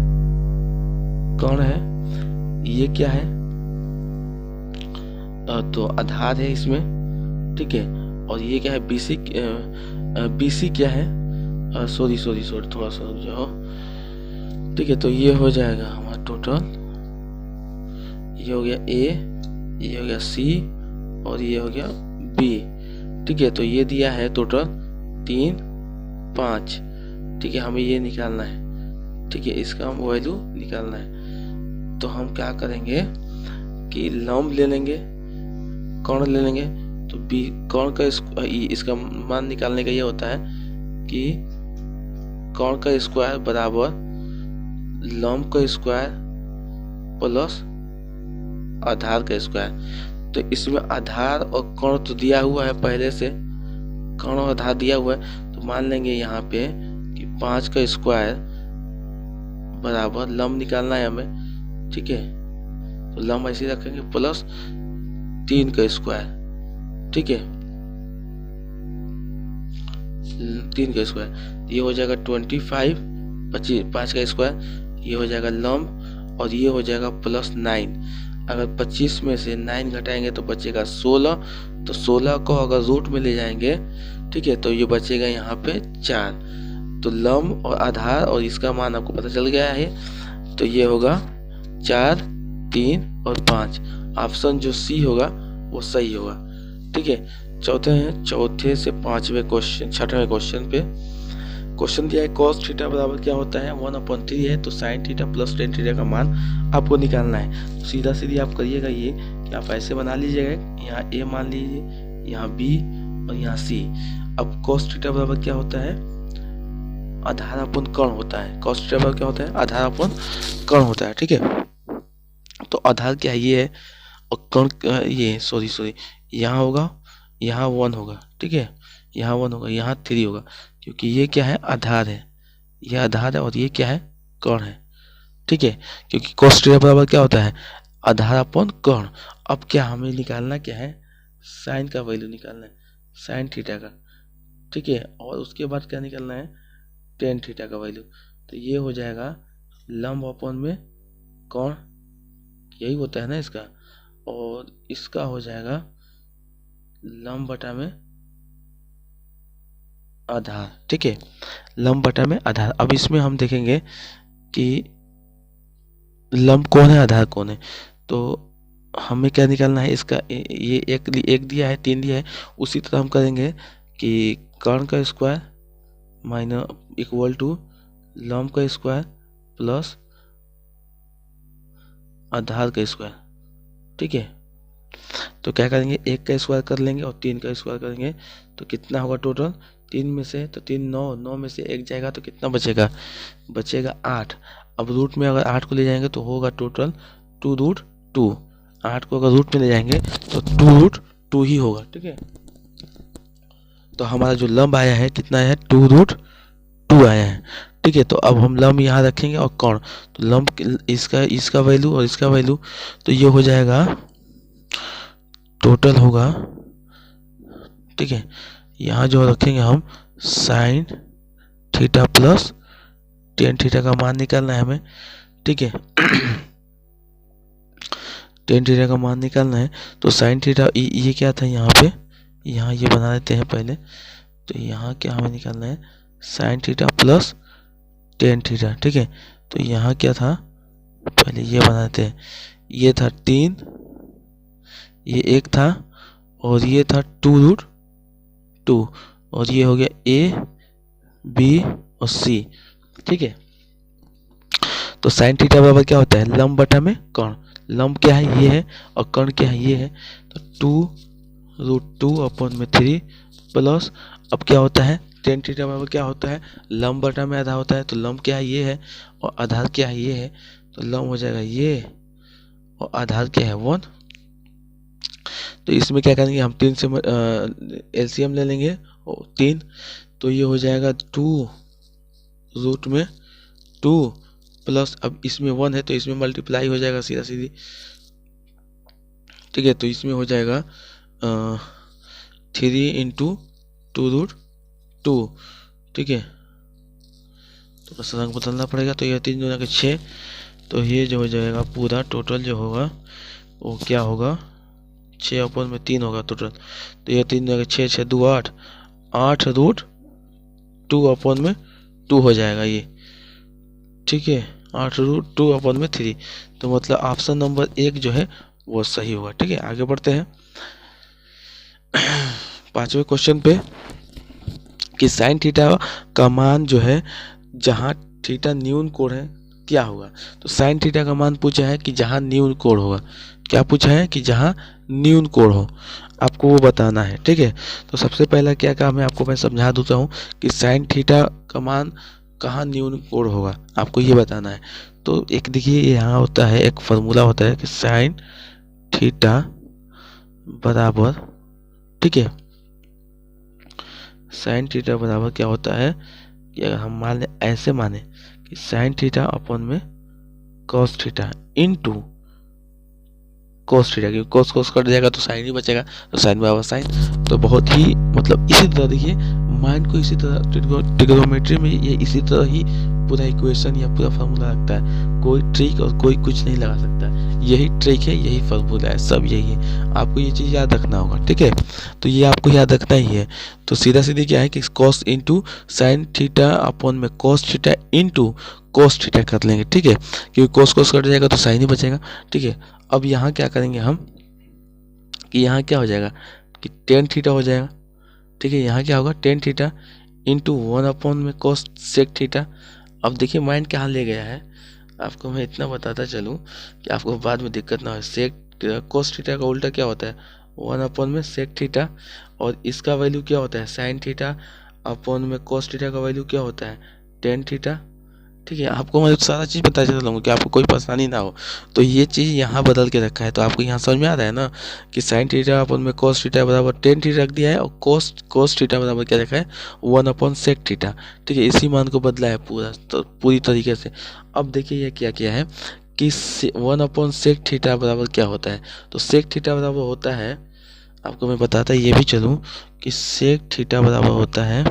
कर्ण है, ये क्या है, तो आधार है इसमें, ठीक है, और ये क्या है BC क्या है, सॉरी थोड़ा सा रुक जाओ, ठीक है। तो ये हो जाएगा हमारा टोटल, ये हो गया A, ये हो गया C और ये हो गया B, ठीक है। तो ये दिया है टोटल 3, 5, ठीक है, हमें ये निकालना है, ठीक है, इसका हम वैल्यू निकालना है। तो हम क्या करेंगे कि लंब ले लेंगे, कर्ण ले लेंगे, तो B कर्ण का इसका मान निकालने का ये होता है कि कर्ण का स्क्वायर बराबर लंब का स्क्वायर प्लस आधार का स्क्वायर। तो इसमें आधार और कर्ण तो दिया हुआ है पहले से, कर्ण और आधार दिया हुआ है, तो मान लेंगे यहाँ पे कि 5 का स्क्वायर बराबर लंब निकालना है हमें, ठीक है, तो लंब ऐसे रखेंगे प्लस 3 का स्क्वायर, ठीक है, 3 का स्क्वायर, ये हो जाएगा 25, 5 का स्क्वायर, ये हो जाएगा लंब, और ये हो जाएगा प्लस 9। अगर 25 में से 9 घटाएंगे तो बचेगा 16, तो 16 को अगर रूट में ले जाएंगे, ठीक है, तो ये बचेगा यहाँ पे 4। तो लंब और आधार और इसका मान आपको पता चल गया है, तो ये होगा 4, 3 और 5। ऑप्शन जो सी होगा वो सही होगा, ठीक है। चौथे से 5वें क्वेश्चन, 6वें क्वेश्चन पे क्वेश्चन दिया है cos थीटा बराबर क्या होता है, 1/3 है, तो sin theta plus tan theta का मान आपको निकालना है। तो सीधा सीधी आप करिएगा ये कि आप ऐसे बना लीजिएगा, यहाँ a मान लीजिए, यहाँ b और यहाँ c। अब cos थीटा बराबर क्या होता है, आधार अपन कर्ण होता है। cos थीटा बराबर क्या होता है, आधार अपन कर्ण होता है, ठीक है। तो आधार क्या है, ये है, और कर्ण ये सॉरी यहाँ होगा, यहाँ 1 होगा, ठीक है, यहाँ 1 होगा, यहाँ 3 होगा, क्योंकि ये क्या है, आधार है, ये आधार है, और ये क्या है, कर्ण है, ठीक है। क्योंकि cos थीटा बराबर क्या होता है, आधार अपन कर्ण। अब क्या हमें निकालना क्या है, साइन का वैल्यू निकालना है, साइन थीटा का, ठीक है, और उसके बाद क्या निकालना है, टेन थीटा का वैल्यू। तो ये हो जाएगा लंब अपन में कर्ण, यही होता है ना इसका, और इसका हो जाएगा लंब बटा में आधार, ठीक है, लंब बटा में आधार। अब इसमें हम देखेंगे कि लंब कौन है, आधार कौन है, तो हमें क्या निकालना है इसका, ये एक दिया है, 3 दिया है, उसी तरह हम करेंगे कि कर्ण का स्क्वायर माइनस इक्वल टू लंब का स्क्वायर प्लस आधार का स्क्वायर, ठीक है। तो क्या करेंगे, 1 का स्क्वायर कर लेंगे और 3 का स्क्वायर करेंगे, तो कितना होगा टोटल, 3 में से तो 3 9, 9 में से 1 जाएगा तो कितना बचेगा, बचेगा 8। अब रूट में अगर 8 को ले जाएंगे तो होगा टोटल 2√2। 8 को अगर रूट में ले जाएंगे तो 2√2 ही होगा, ठीक है। तो हमारा जो लंब आया है कितना आया है, 2√2 आया है, ठीक है। तो अब हम लंब यहाँ रखेंगे और कर्ण, तो लंब इसका वैल्यू और इसका वैल्यू, तो ये हो जाएगा टोटल होगा, ठीक है। यहाँ जो रखेंगे हम sine theta plus tan theta का मान निकालना है हमें, ठीक है। टेन थीटा का मान निकालना है, तो साइन थीटा ये क्या था, यहाँ पे, यहाँ ये बना देते हैं पहले, तो यहाँ क्या हमें निकालना है, sine theta plus tan theta, ठीक है। तो यहाँ क्या था, पहले ये बना देते हैं, ये था 3, ये 1 था, और ये था 2√2, और ये हो गया a b और c, ठीक है। तो साइन थीटा बराबर क्या होता है, लंब बटा में कर्ण। लंब क्या है, ये है, और कर्ण क्या है, ये है, तो 2√2/3 प्लस, अब क्या होता है, टेन थीटा बराबर क्या होता है, लंब बटा में आधा होता है, तो लंब क्या है, ये है, और आधार क्या है, ये है, तो लंब हो जाएगा ये, और आधार क्या है 1। तो इसमें क्या करेंगे हम, 3 से एलसीएम ले लेंगे, और 3, तो ये हो जाएगा 2√2 प्लस, अब इसमें 1 है तो इसमें मल्टीप्लाई हो जाएगा सीधा सीधी, ठीक है। तो इसमें हो जाएगा 3 × 2√2, ठीक है। तो बस रंग बदलना पड़ेगा, तो ये 3 दूना के 6, तो ये जो हो जाएगा पूरा टोटल जो होगा वो क्या होगा, 6/3 होगा टोटल। तो ये 3 दूना के 6, 6 2 8, 8√2/2 हो जाएगा ये, ठीक है, 8√2/3। तो मतलब ऑप्शन नंबर 1 जो है वो सही होगा, ठीक है। आगे बढ़ते हैं 5वें क्वेश्चन पे, कि साइन थीटा का मान जो है जहाँ थीटा न्यून कोण है क्या होगा। तो साइन थीटा का मान पूछा है कि जहाँ न्यून कोण होगा, क्या पूछा है कि जहाँ न्यून कोण हो, आपको वो बताना है, ठीक है। तो सबसे पहला क्या काम है आपको मैं समझा देता हूँ कि साइन थीटा का मान कहाँ न्यून कोण होगा, आपको ये बताना है। तो एक देखिए यहाँ होता है, एक फॉर्मूला होता है कि साइन थीटा बराबर, ठीक है, साइन थीटा बराबर क्या होता है कि अगर हम मान लें, ऐसे माने कि साइन थीटा अपन में cos theta into cos theta, क्योंकि कोस कोस कट जाएगा तो साइन ही बचेगा, तो साइन बराबर साइन। तो बहुत ही मतलब इसी तरह देखिए माइंड को इसी तरह ट्रिग्नोमेट्री में ये इसी तरह ही पूरा इक्वेशन या पूरा फार्मूला रखता है, कोई ट्रिक और कोई कुछ नहीं लगा सकता। यही ट्रिक है, यही फार्मूला है, सब यही है। आपको ये चीज़ याद रखना होगा, ठीक है। तो ये आपको याद रखना ही है। तो सीधा सीधी क्या है कि cos into sine theta upon में cos theta into cos theta कर लेंगे, ठीक है, क्योंकि कोस कोस कट जाएगा तो साइन ही बचेगा, ठीक है। अब यहाँ क्या करेंगे हम कि यहाँ क्या हो जाएगा कि टेन थीटा हो जाएगा, ठीक है। यहाँ क्या होगा टेन थीटा इंटू 1 में कोस सेक थीटा। अब देखिए माइंड कहाँ ले गया है, आपको मैं इतना बताता चलूँ कि आपको बाद में दिक्कत ना हो। सेक कोस थीटा का उल्टा क्या होता है 1 में सेक थीटा, और इसका वैल्यू क्या होता है साइन थीटा अपॉन में कोस थीटा का वैल्यू क्या होता है टेन थीटा, ठीक है। आपको मैं सारा चीज़ बता चलता हूँ कि आपको कोई परेशानी ना हो। तो ये चीज़ यहाँ बदल के रखा है, तो आपको यहाँ समझ में आ रहा है ना कि साइन थीटा अपन में कोस थीटा बराबर टेन थीटा रख दिया है, और कोस थीटा बराबर क्या रखा है 1/sec थीटा, ठीक है। इसी मान को बदला है पूरा, तो पूरी तरीके से। अब देखिए ये क्या किया है कि 1/sec थीटा बराबर क्या होता है, तो सेक थीटा बराबर होता है, आपको मैं बताता ये भी चलूँ कि सेक थीटा बराबर होता है,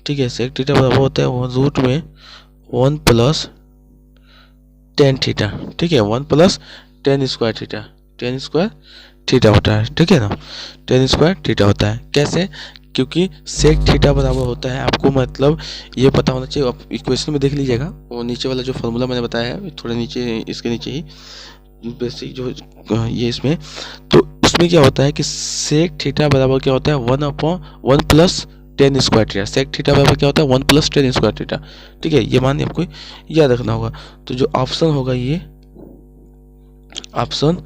ठीक है, सेक थीटा बराबर होता है रूट में 1 + tan थीटा, ठीक है, 1 + tan square theta, tan square theta होता है, ठीक है ना, tan स्क्वायर थीटा होता है। कैसे, क्योंकि सेक थीटा बराबर होता है, आपको मतलब ये पता होना चाहिए। आप इक्वेशन में देख लीजिएगा, वो नीचे वाला जो फॉर्मूला मैंने बताया है थोड़ा नीचे, इसके नीचे ही बेसिक जो ये इसमें, तो उसमें क्या होता है कि सेक थीटा बराबर क्या होता है 1 + tan square theta. Sec theta बराबर क्या होता है 1 + tan स्क्वायर थीटा, ठीक है। ये मान आपको याद रखना होगा। तो जो ऑप्शन होगा ये ऑप्शन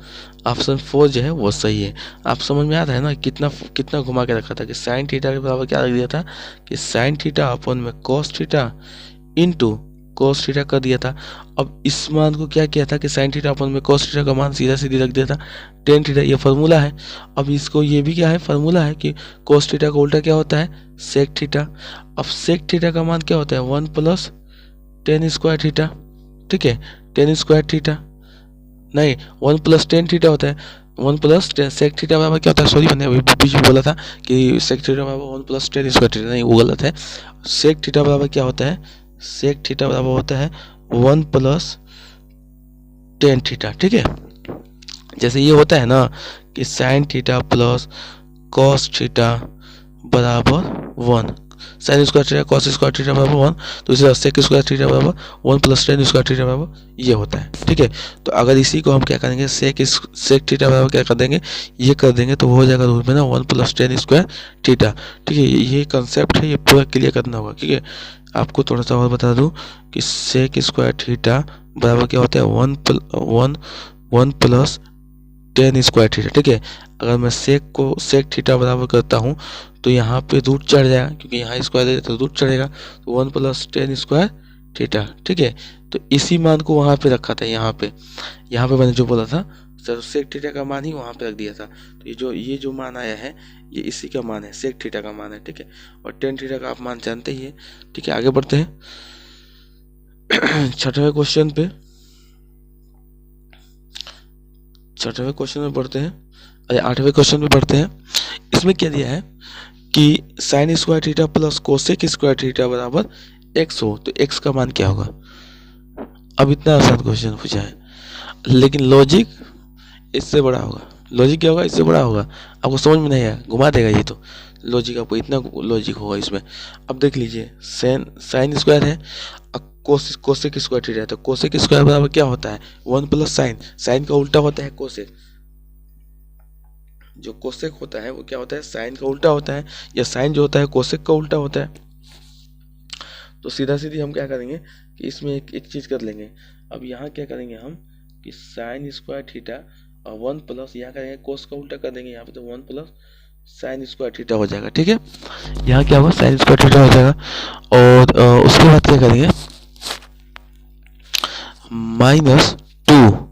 4 जो है वो सही है। आप समझ में आ रहा है ना कितना कितना घुमा के रखा था कि साइन थीटा के बराबर क्या रख दिया था कि साइन थीटा अपॉन में cos theta into cos theta कर दिया था। अब इस मान को क्या किया था कि साइन थीटा अपॉन में कोस थीटा का मान सीधा सीधी रख दिया था टेन थीटा, ये फार्मूला है। अब इसको ये भी क्या है फार्मूला है कि कोस थीटा का उल्टा क्या होता है सेक थीटा। अब सेक थीटा का मान क्या होता है 1 + tan स्क्वायर थीटा, ठीक है, tan स्क्वायर थीटा नहीं 1 + tan थीटा होता है, 1 + सेक थीटा बराबर क्या होता है, सॉरी मैंने अभी बीच में बोला था कि सेक थीटा बराबर 1 + tan स्क्वायर थीटा, नहीं वो गलत है। सेक थीटा बराबर क्या होता है, सेक थीटा बराबर होता है 1 + tan थीटा, ठीक है। जैसे ये होता है ना कि sine theta plus cos theta बराबर 1, sign square theta cos square theta बराबर 1, तो इसी तरह सेक स्क्वायर थीटा बराबर 1 + tan स्क्वायर थीटा बराबर ये होता है, ठीक है। तो अगर इसी को हम क्या करेंगे सेक थीटा बराबर क्या कर देंगे ये कर देंगे, तो वो हो जाएगा रूट में ना 1 + tan स्क्वायर थीटा, ठीक है। ये कंसेप्ट है, ये पूरा क्लियर करना होगा, ठीक है। आपको थोड़ा सा और बता दूं कि सेक स्क्वायर थीटा बराबर क्या होता है 1 + tan स्क्वायर थीटा, ठीक है। अगर मैं सेक थीटा बराबर करता हूँ तो यहाँ पे रूट चढ़ जाएगा, क्योंकि यहाँ स्क्वायर है तो रूट चढ़ेगा, तो 1 + tan स्क्वायर थीटा, ठीक है। तो इसी मान को वहाँ पे रखा था, यहाँ पे मैंने जो बोला था सर सेक थीटा का मान ही वहाँ पे रख दिया था। तो ये जो मान आया है ये इसी का मान है, सेक थीटा का मान है, ठीक है। और tan थीटा का आप मान जानते ही है, ठीक है। आगे बढ़ते हैं 6वें क्वेश्चन पे, 6वें क्वेश्चन में बढ़ते हैं, अरे 8वें क्वेश्चन में बढ़ते हैं। इसमें क्या दिया है कि sine square theta plus cosec square theta बराबर x हो, तो x का मान क्या होगा। अब इतना आसान क्वेश्चन पूछा है, लेकिन लॉजिक इससे बड़ा होगा। लॉजिक क्या होगा, इससे बड़ा होगा। आपको समझ में नहीं आया, घुमा देगा ये, तो लॉजिक आपको इतना लॉजिक होगा इसमें। अब देख लीजिए साइन स्क्वायर है, कोसेक स्क्वायर थीटा है, तो कोसेक स्क्वायर बराबर क्या होता है 1 + साइन, साइन का उल्टा होता है कोसेक। जो कोसेक होता है वो क्या होता है साइन का उल्टा होता है, या साइन जो होता है कोसेक का उल्टा होता है। तो सीधा सीधी हम क्या करेंगे कि इसमें एक चीज कर लेंगे। अब यहाँ क्या करेंगे हम कि साइन स्क्वायर थीटा और 1 + यहाँ करेंगे कोस का उल्टा कर देंगे यहाँ पे, तो 1 + साइन स्क्वायर थीटा हो जाएगा, ठीक है। यहाँ क्या होगा साइन स्क्वायर थीटा हो जाएगा, और उसके बाद क्या करेंगे -2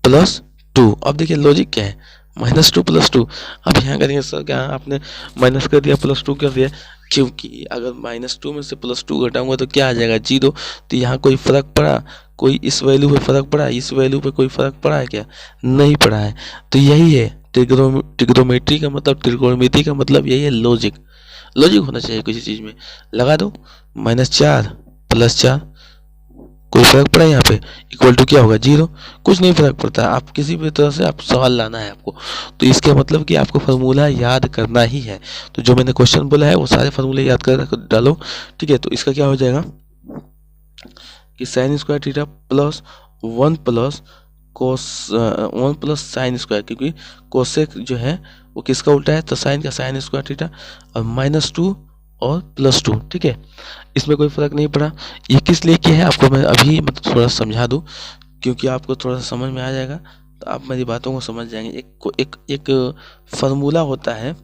+ 2। अब देखिए लॉजिक क्या है, -2 +2। अब यहाँ करेंगे सर क्या आपने माइनस कर दिया +2 कर दिया, क्योंकि अगर -2 में से +2 घटाऊंगा तो क्या आ जाएगा 0। तो यहाँ कोई फर्क पड़ा, कोई इस वैल्यू पे फर्क पड़ा, इस वैल्यू पे कोई फर्क पड़ा है क्या? नहीं पड़ा है। तो यही है ट्रिग्नोमेट्री का मतलब, त्रिकोणमिति का मतलब यही है लॉजिक। लॉजिक होना चाहिए किसी चीज में। लगा दो -4 +4, कोई फर्क पड़ा यहाँ पे, इक्वल टू क्या होगा 0। कुछ नहीं फर्क पड़ता। आप किसी भी तरह से आप सवाल लाना है आपको, तो इसका मतलब कि आपको फार्मूला याद करना ही है। तो जो मैंने क्वेश्चन बोला है वो सारे फार्मूले याद कर डालो, ठीक है। तो इसका क्या हो जाएगा कि sine square theta plus 1 plus cos 1 plus sine square, क्योंकि कोसेक जो है वो किसका उल्टा है, तो साइन का साइन स्क्वायर थीटा, और -2 और +2, ठीक है। इसमें कोई फर्क नहीं पड़ा। ये किस लिए किया है आपको मैं अभी मतलब थोड़ा समझा दूं, क्योंकि आपको थोड़ा सा समझ में आ जाएगा तो आप मेरी बातों को समझ जाएंगे। एक फार्मूला होता है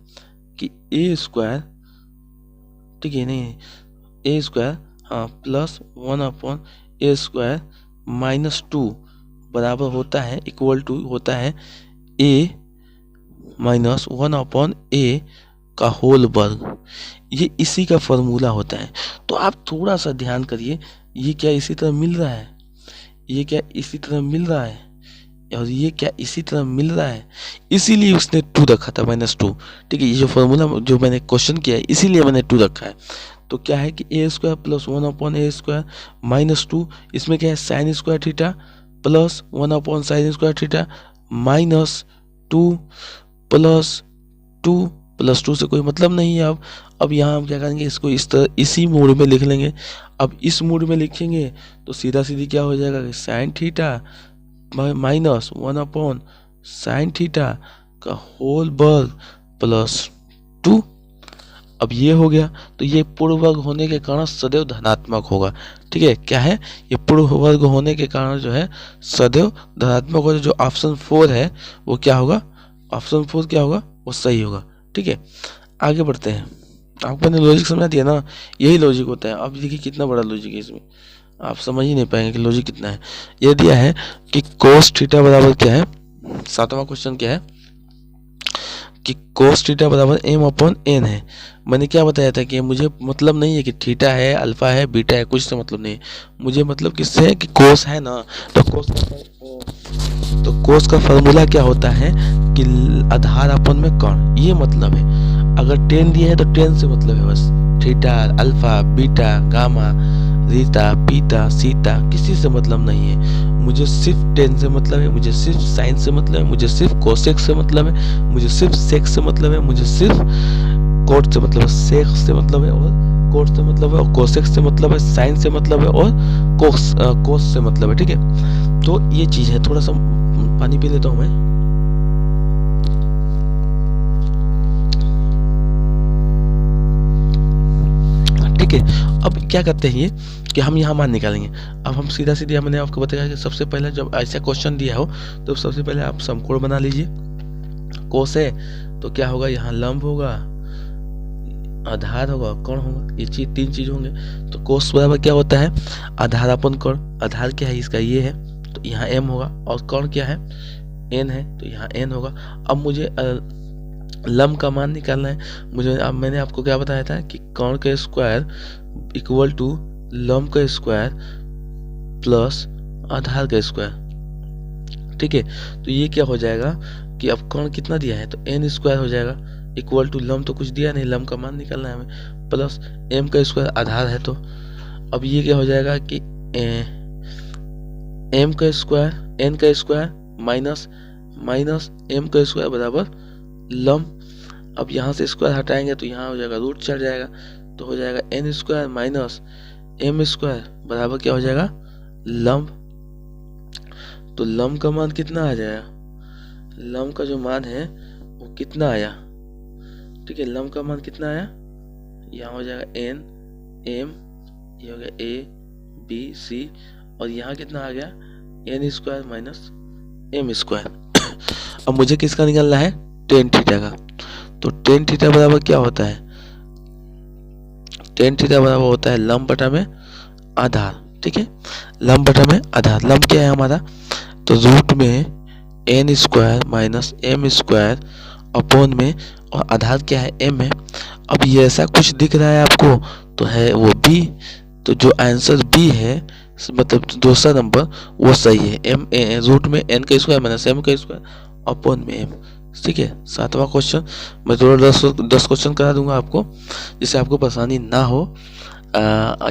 कि ए स्क्वायर, ठीक है, नहीं ए स्क्वायर, हाँ, +1/a² -2 बराबर होता है, इक्वल टू होता है a -1/a का होल वर्ग। ये इसी का फॉर्मूला होता है। तो आप थोड़ा सा ध्यान करिए, ये क्या इसी तरह मिल रहा है, ये क्या इसी तरह मिल रहा है, और ये क्या इसी तरह मिल रहा है, इसीलिए उसने 2 रखा था -2, ठीक है। ये जो फॉर्मूला जो मैंने क्वेश्चन किया है इसीलिए मैंने 2 रखा है। तो क्या है कि a² + 1/a² -2, इसमें क्या है sine square theta plus 1/sin square theta -2 plus 2 से कोई मतलब नहीं है। अब यहाँ हम क्या करेंगे, इसको इस तरह इसी मोड में लिख लेंगे। अब इस मोड में लिखेंगे तो सीधा सीधी क्या हो जाएगा कि साइन थीटा -1/sin थीटा का होल वर्ग +2। अब ये हो गया, तो ये पूर्ण वर्ग होने के कारण सदैव धनात्मक होगा, ठीक है। क्या है, ये पूर्ण वर्ग होने के कारण जो है सदैव धनात्मक होगा। जो ऑप्शन 4 है वो क्या होगा, ऑप्शन 4 क्या होगा, वो सही होगा, ठीक है। आगे बढ़ते हैं। आपको मैंने लॉजिक समझा दिया ना, यही लॉजिक होता है। अब देखिए कितना बड़ा लॉजिक है इसमें, आप समझ ही नहीं पाएंगे कि लॉजिक कितना है। ये दिया है कि cos थीटा बराबर क्या है, 7वां क्वेश्चन क्या है कि cos थीटा बराबर m/n है। मैंने क्या बताया था कि मुझे मतलब नहीं है कि थीटा है, अल्फा है, बीटा है, कुछ से मतलब नहीं है। मुझे मतलब किससे है कि cos है ना, तो cos का फॉर्मूला क्या होता है कि आधार अपन में कर्ण, ये मतलब है। अगर 10 दिया है तो 10 से मतलब है बस, theta, alpha, beta, gamma, Rita, पीटा, सीटा, किसी से मतलब नहीं है। मुझे सिर्फ 10 से मतलब है, मुझे सिर्फ साइन से मतलब है, मुझे सिर्फ कोसेक से मतलब है, मुझे सिर्फ सेक से मतलब है, मुझे सिर्फ कोट से मतलब है, सेक से मतलब है, और कोट से मतलब है, और कोसेक से मतलब है, साइन से मतलब है, और कोस से मतलब है, ठीक है। तो ये चीज है। थोड़ा सा पानी पी लेता हूँ मैं। ठीक है, अब क्या करते हैं ये कि हम यहाँ मान निकालेंगे। अब हम सीधा सीधा, मैंने आपको बताया कि सबसे पहले जब ऐसा क्वेश्चन दिया हो तो सबसे पहले आप समकोण बना लीजिए। कोस है तो क्या होगा, यहाँ लंब होगा, आधार होगा, कोण होगा, ये चीज 3 चीज होंगे। तो कोस बराबर क्या होता है, आधार अपन कोण। आधार क्या है इसका, ये है, तो यहाँ m होगा, और कोण क्या है, n है, तो यहाँ n होगा। अब मुझे लंब का मान निकालना है मुझे। अब मैंने आपको क्या बताया था कि कोण का स्क्वायर इक्वल टू लंब का स्क्वायर प्लस आधार का स्क्वायर, ठीक है। तो ये क्या हो जाएगा कि अब कोण कितना दिया है तो n² हो जाएगा, इक्वल टू लंब तो कुछ दिया नहीं, लंब का मान निकालना है हमें, प्लस m का स्क्वायर आधार है। तो अब ये क्या हो जाएगा कि m का स्क्वायर, n का स्क्वायर माइनस m का स्क्वायर बराबर लंब। अब यहाँ से स्क्वायर हटाएंगे तो यहाँ हो जाएगा रूट चढ़ जाएगा, तो हो जाएगा n² माइनस m² बराबर क्या हो जाएगा, लंब। तो लंब का मान कितना आ जाएगा, लंब का जो मान है वो कितना आया, ठीक है। लंब का मान कितना आया, यहाँ हो जाएगा n m, ये हो गया a b c, और यहाँ कितना आ गया n² माइनस m²। अब मुझे किसका निकालना है, tan थीटा का। तो tan थीटा बराबर क्या होता है, tan थीटा बराबर होता है लंब बटा में आधार, ठीक है। लंब बटा में आधार, लंब क्या है हमारा, तो रूट में N square minus M square upon में, और आधार क्या है, एम है। अब ये ऐसा कुछ दिख रहा है आपको तो है वो बी, तो जो आंसर बी है मतलब दूसरा नंबर वो सही है। एम रूट में एन का स्क्वायर माइनस एम का स्क्वायर अपॉन में एम। ठीक है, 7वां क्वेश्चन। मैं थोड़ा 10 क्वेश्चन करा दूंगा आपको जिससे आपको परेशानी ना हो।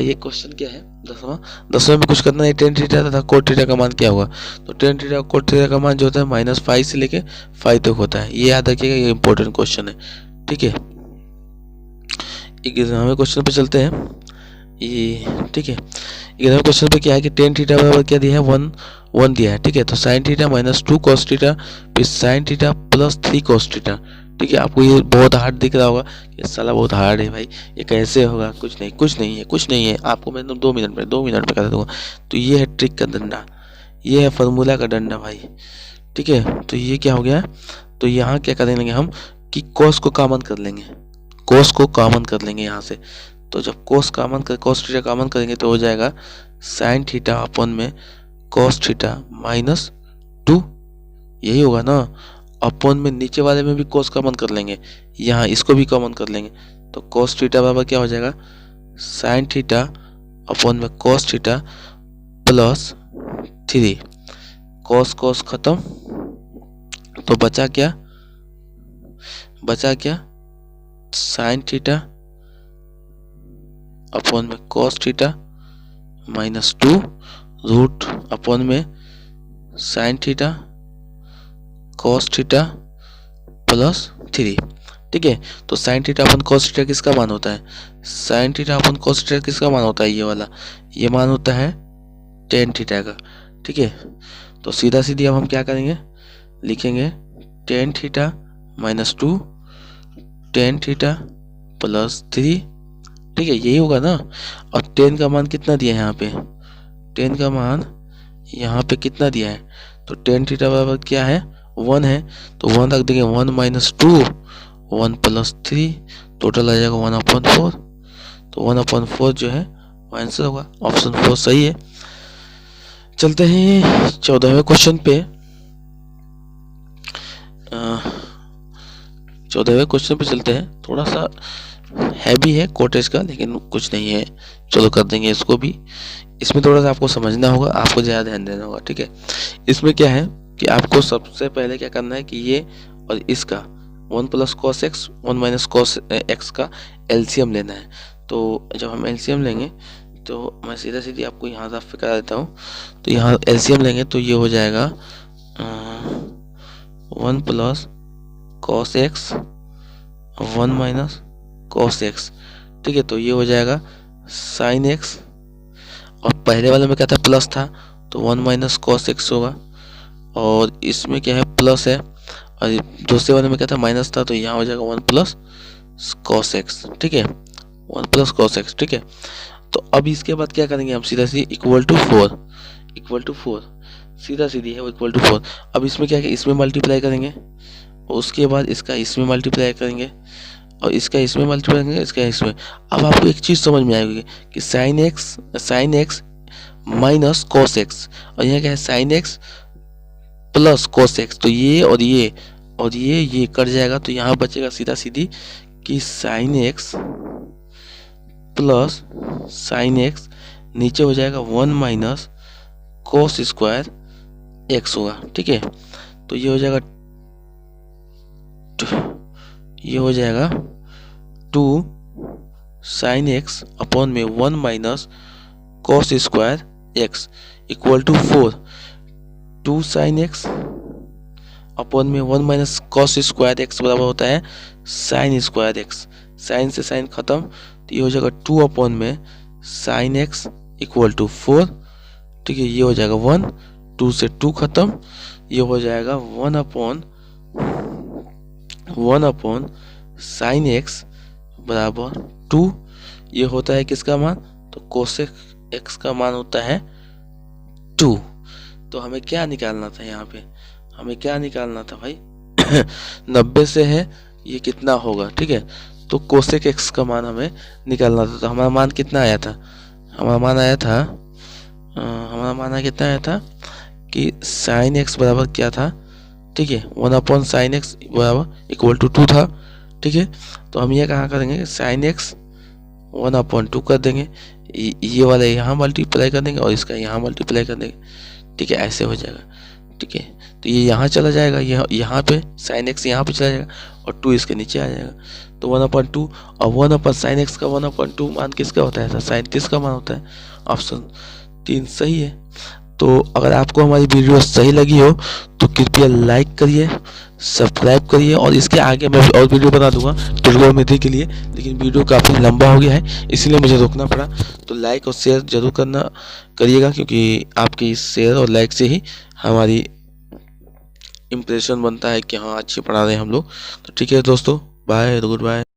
ये क्वेश्चन क्या है 10वां में कुछ करना है। टेन थीटा तथा कोट थीटा का मान क्या होगा, तो टेन थीटा कोट थीटा का मान जो होता है -5 से लेके 5 तक होता है। ये याद रखिएगा, ये इंपॉर्टेंट क्वेश्चन है। ठीक है, 11वें क्वेश्चन पे चलते हैं। ये ठीक है, 11वें क्वेश्चन पे क्या है कि टेन थीटा बराबर क्या दिया है, 1 दिया है। ठीक है, तो साइन थीटा -2 cos थीटा फिर साइन थीटा +3 cos थीटा। ठीक है, आपको ये बहुत हार्ड दिख रहा होगा, ये साला बहुत हार्ड है भाई, ये कैसे होगा। कुछ नहीं है, आपको मैं 2 मिनट में कर दूंगा। तो ये है ट्रिक का डंडा, ये है फार्मूला का डंडा भाई। ठीक है, तो ये क्या हो गया, तो यहाँ क्या करेंगे हम कि cos को कॉमन कर लेंगे, cos को कॉमन कर लेंगे यहाँ से। तो जब cos थीटा कॉमन करेंगे तो हो जाएगा साइन थीटा अपॉन में cos थीटा -2, यही होगा ना। अपॉन में नीचे वाले में भी cos कॉमन कर लेंगे, यहाँ इसको भी कॉमन कर लेंगे, तो cos थीटा बराबर क्या हो जाएगा, साइन थीटा अपॉन में cos थीटा +3। cos खत्म, तो बचा क्या साइन थीटा अपॉन में cos थीटा -2 रूट अपॉन में साइन थीटा cos थीटा +3। ठीक है, तो साइन थीटा अपन cos थीटा किसका मान होता है, साइन थीटा अपन cos थीटा किसका मान होता है, ये वाला, ये मान होता है टेन थीटा का। ठीक है, तो सीधा सीधी अब हम क्या करेंगे, लिखेंगे टेन थीटा -2 टेन थीटा +3। ठीक है, यही होगा ना। और टेन का मान कितना दिया है यहाँ पे, टेन का मान यहाँ पे कितना दिया है, तो टेन थीटा बराबर क्या है, 1 है, तो 1 रख देंगे, 1 - 2 1 +3 टोटल आ जाएगा 1/4। तो 1/4 जो है वो आंसर होगा, ऑप्शन 4 सही है। चलते हैं 14वें क्वेश्चन पे। 14वें क्वेश्चन पे चलते हैं, थोड़ा सा हैवी है कोटेज का, लेकिन कुछ नहीं है, चलो कर देंगे इसको भी। इसमें थोड़ा सा आपको समझना होगा, आपको ज़्यादा ध्यान देना होगा। ठीक है, इसमें क्या है कि आपको सबसे पहले क्या करना है कि ये और इसका 1 + cos x 1 - cos x का एलसीएम लेना है। तो जब हम एलसीएम लेंगे तो मैं सीधा सीधी आपको यहाँ रफ करा देता हूँ। तो यहाँ एलसीएम लेंगे तो ये हो जाएगा 1 + cos x 1 - cos x। ठीक है, तो ये हो जाएगा साइन x, और पहले वाले में क्या था, प्लस था, तो 1 - cos x होगा, और इसमें क्या है प्लस है, और दूसरे वाले में क्या था, माइनस था, तो यहाँ हो जाएगा 1 + cos x। ठीक है, 1 + cos x। ठीक है, तो अब इसके बाद क्या करेंगे हम, सीधा सीधी इक्वल टू 4 सीधा सीधी है वो इक्वल टू 4। अब इसमें क्या है, इसमें मल्टीप्लाई करेंगे, उसके बाद इसका इसमें मल्टीप्लाई करेंगे, और इसका इसमें मल्टीप्लाई करेंगे, इसका इसमें। अब आपको एक चीज़ समझ में आएगी कि sine x minus cos x, और यहाँ क्या है sine x plus cos x। तो ये और ये कट जाएगा, तो यहाँ बचेगा सीधा सीधी कि sine x plus sine x, नीचे हो जाएगा 1 - cos स्क्वायर x होगा। ठीक है, तो ये हो जाएगा 2 साइन एक्स अपॉन में 1 - cos square x equal to 4। 2 sine x upon में 1 - cos स्क्वायर x बराबर होता है साइन स्क्वायर x। साइन से साइन खत्म, तो ये हो जाएगा 2 अपॉन में साइन एक्स इक्वल टू 4। ठीक है, ये हो जाएगा 1, 2 से 2 खत्म, ये हो जाएगा 1 अपॉन साइन एक्स बराबर 2। ये होता है किसका मान, तो कोसेक एक्स का मान होता है 2। तो हमें क्या निकालना था, यहाँ पे हमें क्या निकालना था भाई 90 से है ये कितना होगा। ठीक है, तो कोसेक एक्स का मान हमें निकालना था। तो हमारा मान कितना आया था, हमारा मान कितना आया था कि साइन एक्स बराबर क्या था, ठीक है, 1/sin x बराबर इक्वल टू 2 था। ठीक है, तो हम ये कहाँ करेंगे, sin x 1/2 कर देंगे, ये वाला यहाँ मल्टीप्लाई कर देंगे और इसका यहाँ मल्टीप्लाई कर देंगे। ठीक है, ऐसे हो जाएगा। ठीक है, तो ये यहाँ चला जाएगा, यहाँ पे sin x यहाँ पे चला जाएगा और 2 इसके नीचे आ जाएगा। तो 1/2 और 1/sin x का 1/2 मान किसका होता है, साइन किसका मान होता है, ऑप्शन 3 सही है। तो अगर आपको हमारी वीडियो सही लगी हो तो कृपया लाइक करिए, सब्सक्राइब करिए, और इसके आगे मैं और वीडियो बना दूंगा ट्रिग्नोमेट्री के लिए, लेकिन वीडियो काफ़ी लंबा हो गया है इसलिए मुझे रोकना पड़ा। तो लाइक और शेयर जरूर करिएगा, क्योंकि आपकी शेयर और लाइक से ही हमारी इम्प्रेशन बनता है कि हाँ अच्छे पढ़ा रहे हैं हम लोग। तो ठीक है दोस्तों, बाय, गुड बाय।